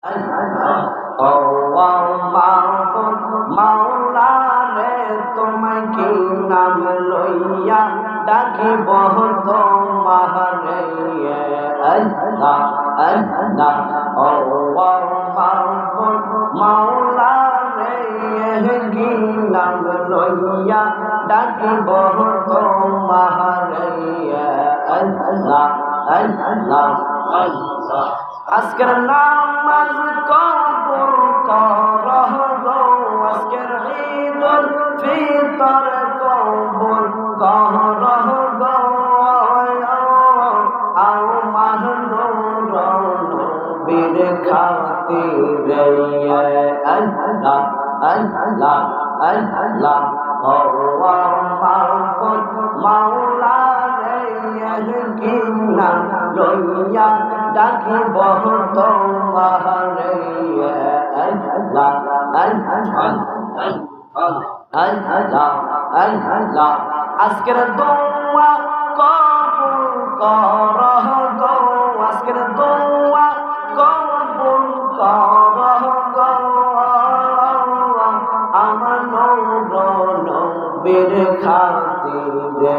ও মাহবুব মাওলা রে তোমায় কি নাম লইয়া ডাকিব তোমারে আল্লাহ আল্লাহ ও মাহবুব মাওলা রে কি নাম লইয়া ডাকিব তোমারে আল্লাহ আল্লাহ আল্লাহ আজকের নামাজ কবুল করহ গো আজকের ঈদুল ফিতর কবুল করহ গো আও মাহনুর নবীর খাতিরে আল্লাহ আল্লাহ আল্লাহ ও মাহবুব মাওলা রে কি নাম লইয়া ডাকিব তোমারে আল্লাহ আল্লাহ আল্লাহ আল্লাহ আজকের দোয়া কবুল করহ গো আজকের দোয়া কবুল করহ গো আমার নবীর খাতিরে